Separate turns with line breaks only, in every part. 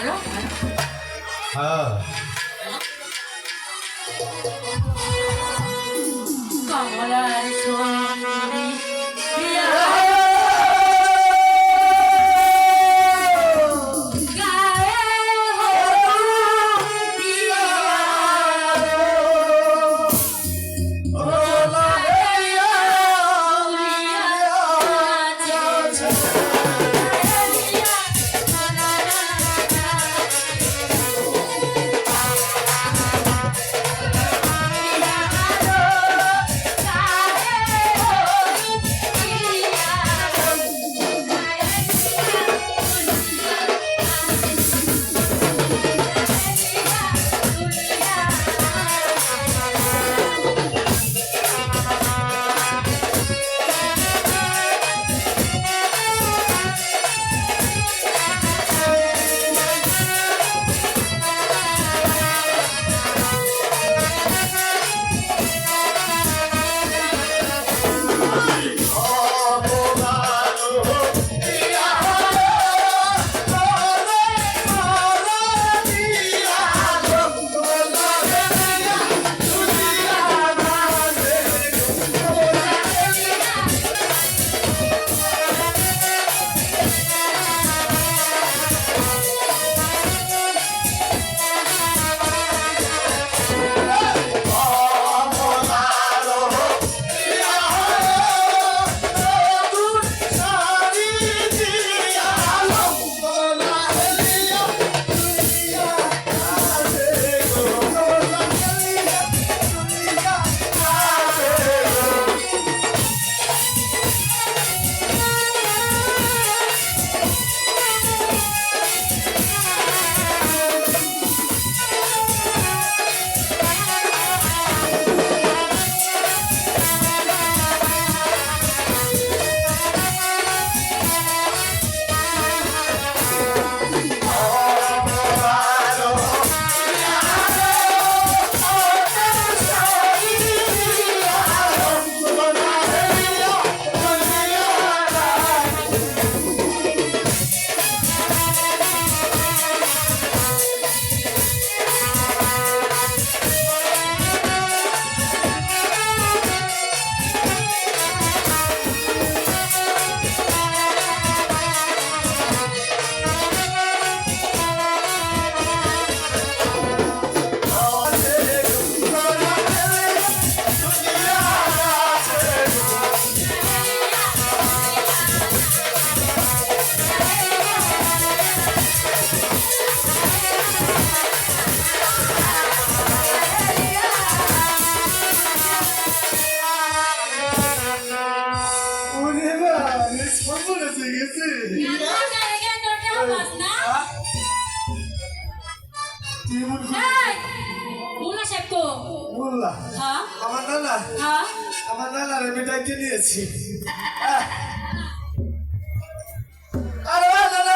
ভালো
হ্যাঁ
কমলার সুন্দরী প্রিয়া
আমার নানা আমি ডাইকে নিয়েছি আরে নানা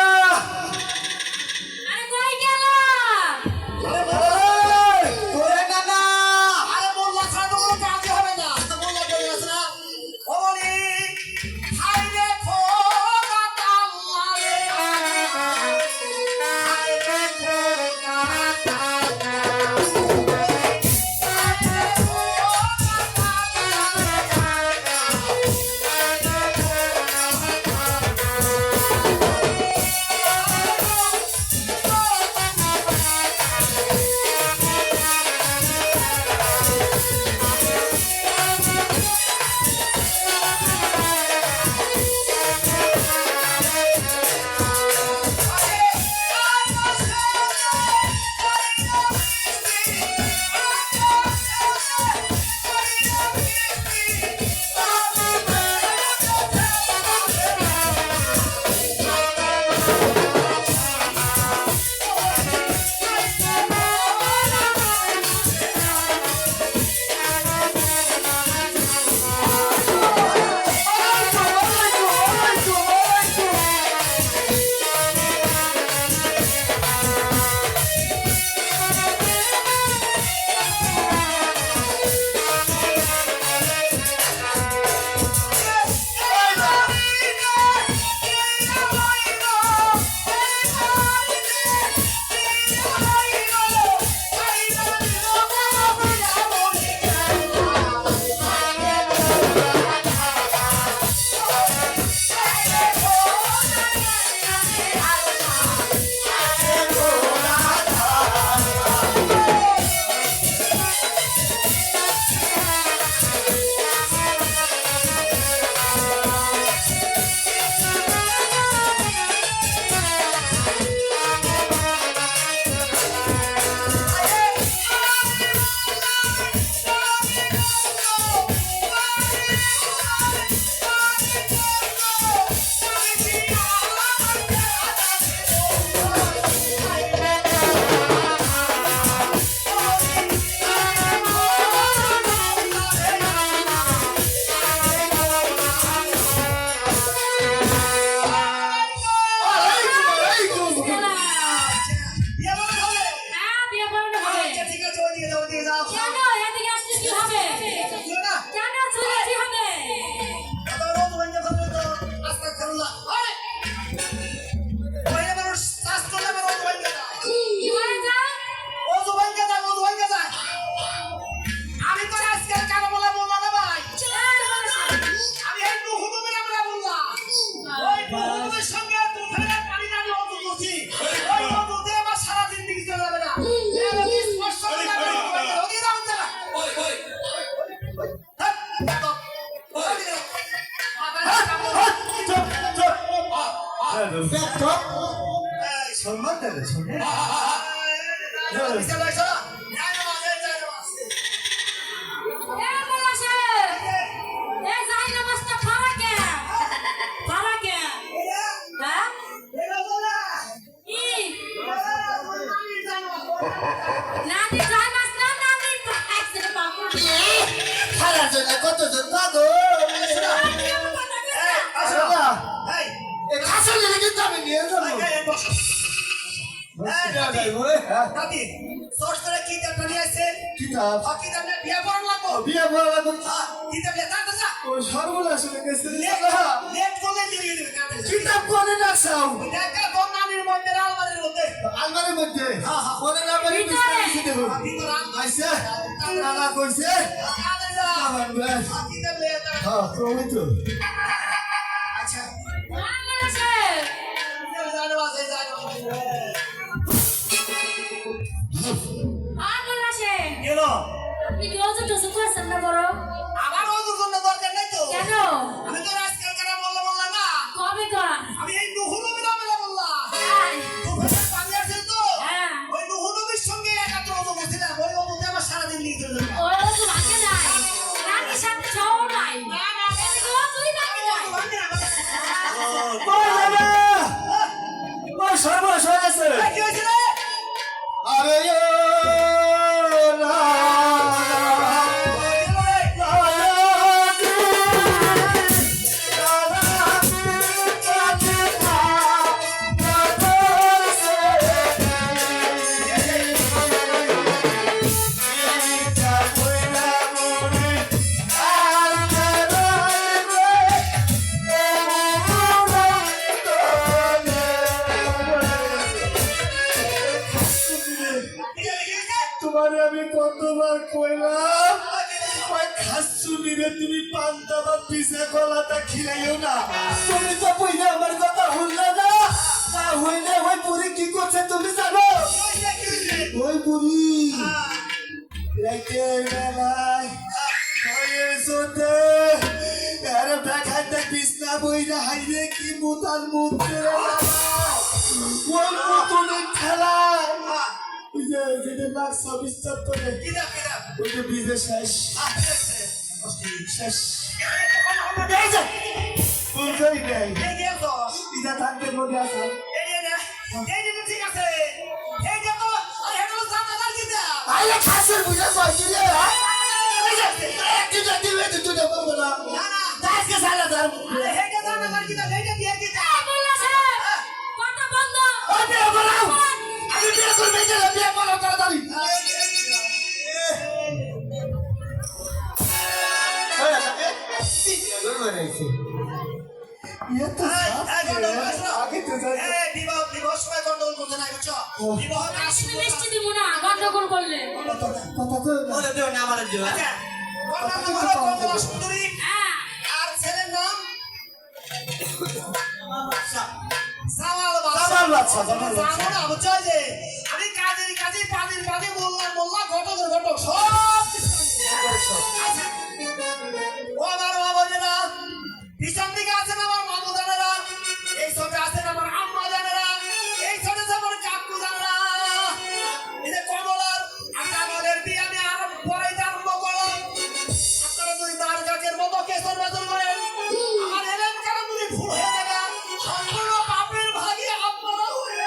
ওই মানুষ শাস্ত্র নেবার অজু ভাঙ্গে যায়
কি করে যায়?
অজু ভাঙ্গে যায় অজু ভাঙ্গে যায় আমি তো আজকাল কারো বলে বললাম না ভাই আমি এই নুহুনুমের আমরা বললাম ওই নুহুনুমের সঙ্গে তুফানের পানি আমি অজু করছি ওই অজুতে আমার সারা জিন্দেগি চলে যাবে না এই স্পর্শ করে ওদিকে যাবেন না সম্মান দেবে সম্মান
এ মোল্লা সাহেব, এ যাই নামাজটা পড়া কে? পড়া কে? হ্যাঁ? কি? নানি যাই মাস না, নানি পাইছে বাবুর বিয়ে।
খারাপ জন্য কতজন পাগল
নানি আমার কথা কইছে।
খাসল কিন্তু আমি নিয়ে যাবো কিতাব বিয়ে বড় লাগবে সর্বনাশ হয়ে গেছে কিতাব কোনে রাখছাও আলমারির মধ্যে কোনে না পারি বিস্তার লিখে দেবো আইসা নানা কইছে আমার ব্যাস হ্যাঁ তুমি তো
আচ্ছা
হ্যাঁ মোল্লা সাহেব, হ্যাঁ মোল্লা সাহেব,
গেল
আপনি কি ওযু টযু করছেন না বড়?
আমার ওজুর জন্য দরকার নাই তো
কেন?
আমি তো আজকাল কারা বললাম না
কবে কন?
আমি এই নুহুনুমের আমলে বললাম
হ্যাঁ,
তুফানের পানি আসছে তো
হ্যাঁ।
ওই নুহুনুমের সঙ্গে একাত্র ওজু করছিলাম ওই ওজুতে আমার সারাদিন লিখে চলে যাবে
ওই ওযু ভাঙে নাই। নানির সাথে ছাও নাই। এদিকে ওযুই ভাঙে নাই।
সর্বনাশ হয়ে গেছে
কি হয়েছে রে
আরে তোমারে আমি কতবার কইলাম ওই খাসুনিরে তুমি পান্তা বা পিসা কলাটা খিলাইও না তুমি তো কইলে আমার কথা শুনলে না না হইলে ওই বুড়ি কি করছে তুমি জানো ওই বুড়ি রাইতে বেলায় ভয়ের জোতে আরে দেখাইতে বিছনা বইরা হাইরে কি মুতার মুতে ওই মুতুনের ঠেলায় ওই যে যেটা লাখ 24
কিতাব কিতাব
ওই যে ব্রিজে শেষ শেষ
এই যে
বুঝই নাই
এই যে তো
এটা থাকতে মনে আছে
এই যে ঠিক আছে এই যে তো আরে এটা তো জানা কিতাব
আরে খাসের বুঝে কইছিলে এই যে একটু যদি বেঁচে তুই পারবো না
না না
আজকে সালা ধর
আরে এইটা জানা কিতাব এইটা দিয়ে কিতাব
এ মোল্লা সাহেব, কথা বন্ধ।
ওই বিয়ে বলাও আমি বিয়ে করবে গেলে বিয়ে বলাও তাড়াতাড়ি আগে তো
এই বিবাহ সময় গন্ডগোল করতে নাই বুঝছো বিবাহ কাজ
তুমি মিষ্টি দিব না, গন্ডগোল করলে।
কথা কই না
আচ্ছা কন্যার নাম হলো কমলা সুন্দরী
হ্যাঁ,
আর ছেলের নাম সামাল
সামাল বাদশা,
জানো না বুঝছো যে আমি কাজের কাজে পানির পানি বললাম ঘটকের ঘটক সব আচ্ছা ও আমার মা বলছে না পিছন দিকে আছেন আমার মামু জানেরা এই সবে আছেন আমার আম্মা জানেরা এই সবে আমার কাকু জানেরা এই যে কমলার আমাদের বিয়ে আমি আর পরে আরম্ভ করলাম আপনারা যদি তার গাছের মতো কেসর বেতন করেন আমার এলাকার যদি ভুল হয়ে থাকে সম্পূর্ণ পাপের ভাগে আপনারা হয়ে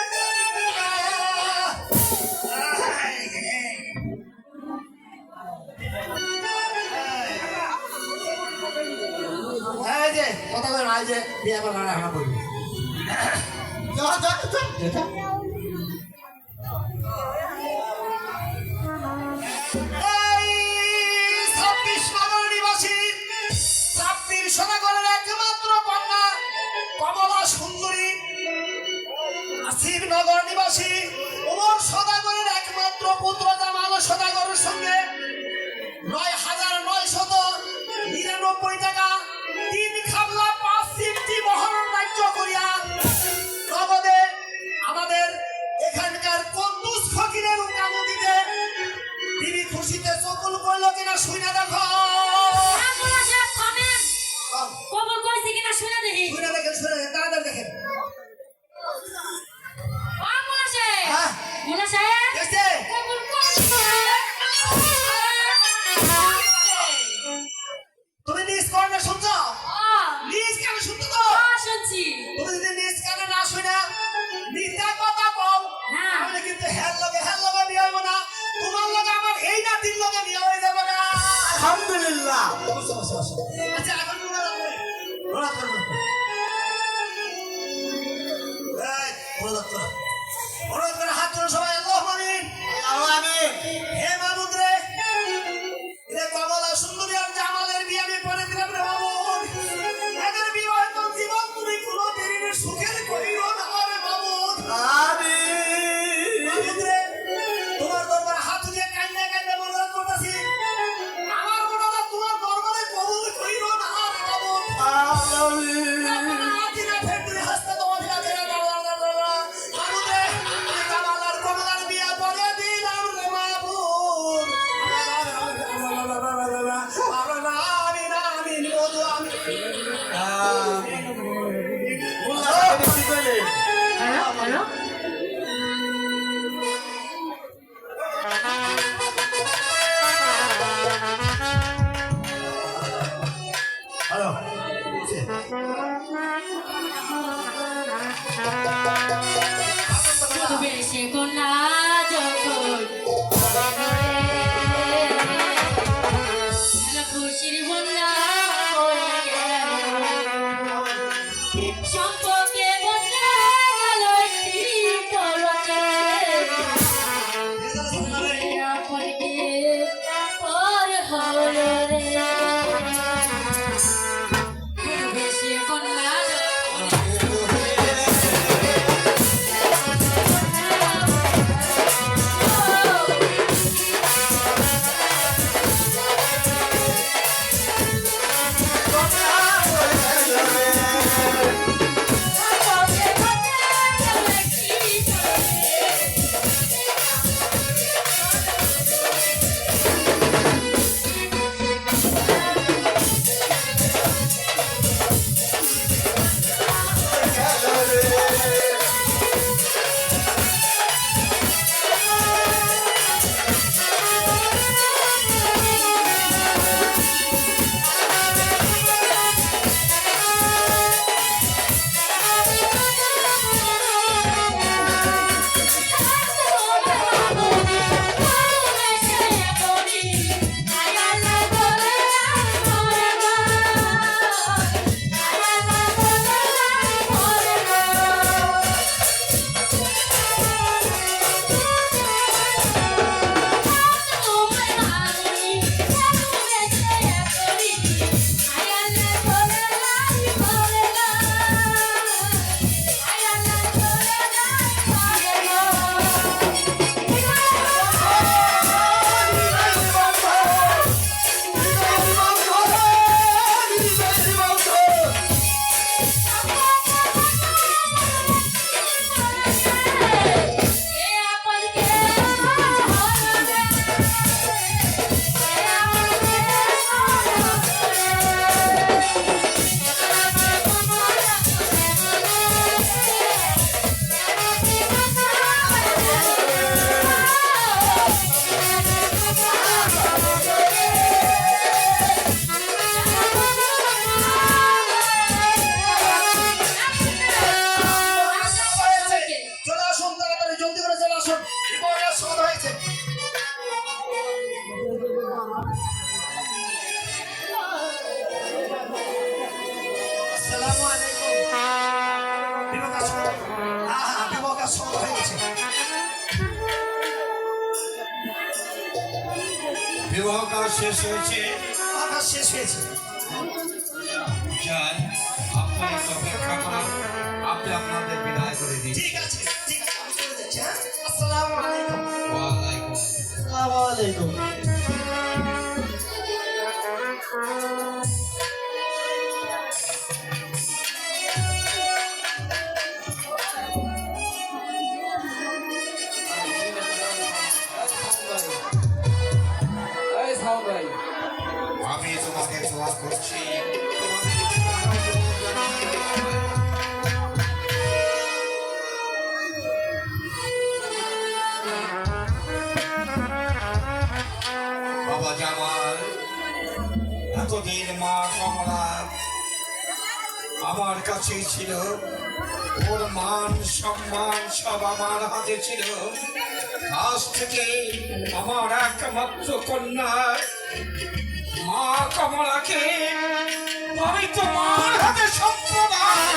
এই যে কথা বলেন এই যে বিয়ে করবেন আমরা বলি
যা যা যা
এই 26 নগর নিবাসী 26 নগরের একমাত্র কন্যা কমলা সুন্দরী আসিফ নগর নিবাসী ওমর সদাগরের একমাত্র পুত্র জামাল সদাগরের সঙ্গে ৯,৯৯৯ টাকা ৩ খাবলা ৫ সিমটি মহরণ রাজ্য করিয়া নগদে আমাদের এখানকার কন্দুস ফকিরের উকামতিতে বিবি খুশিতে চকুল করল কিনা শুনে দেখো।
মোল্লা সাহেব থামেন। কবুল করেছে কিনা শুনে দেখি।
শুনে দেখেন তাড়াতাড়ি দেখেন।
মোল্লা সাহেব,
হ্যাঁ
মোল্লা সাহেব
দেখছে
কবুল করেছে।
তুমি নিজ কর্ণে শুনছো?
আহ,
নিজ কানে শুনতো তো?
শুনছি।
তুমি যদি নিজ কানে না শুনে মিথ্যা কথা কও
হ্যাঁ।
তাহলে কিন্তু হ্যাঁ লগে বিয়ে হইব না, তোমার লগে আমার এই নাতির লগে বিয়ে হয়ে যাবে না।
আলহামদুলিল্লাহ।
আচ্ছা এখন মনে রাখবে হাত তুলে সবাই আল্লাহ আমিন। হে মাহমুদ রে, রে কমলা সুন্দরী আর জামালের বিয়ে আমি পরে দিলাম রে মাহমুদ। এদের বিবাহিত জীবন তুমি কোনো দিন সুখের করিও না রে মাহমুদ। মাহমুদ রে, তোমার দরবারে হাত দিয়ে কান্না কান্না অনুরোধ করতেছি, আমার মনে তোমার দরবারে কবুল করিও না রে মাহমুদ। আজ না ফের তুমি হাসতে তোমার লাগে না মাহমুদ রে, জামাল আর কমলার বিয়ে পরে দিলাম রে মাহমুদ। আমিন আমিন বধু আমিন।
হ্যালো হ্যালো তবে সে কন্যা যখন খুশির বন্যা হয়ে গেল, সম্পর্কে বন্যা গেল একটি পরকে, আপনকে পর হলো রে। তবে সে কন্যা
চলে আসুন, তাড়াতাড়ি জলদি করে চলে আসুন, বিপদের সময় হয়েছে। আসসালামু আলাইকুম। বিবাহের সময় হয়ে গেছে।
বিবাহ কাজ শেষ হয়েছে।
আকাশ শেষ হয়েছে।
যান, আপনারা অপেক্ষা করুন, আপনি আপনাদের বিদায় করে দিন।
ঠিক আছে।
দোয়া করছি বাবা জামাল। এতদিন মা কমলা আমার কাছেই ছিল, ওর মান সম্মান সব আমার হাতে ছিল। আজ থেকে আমার একমাত্র কন্যা মা কমলাকে আমি তোমার হাতে সম্প্রদান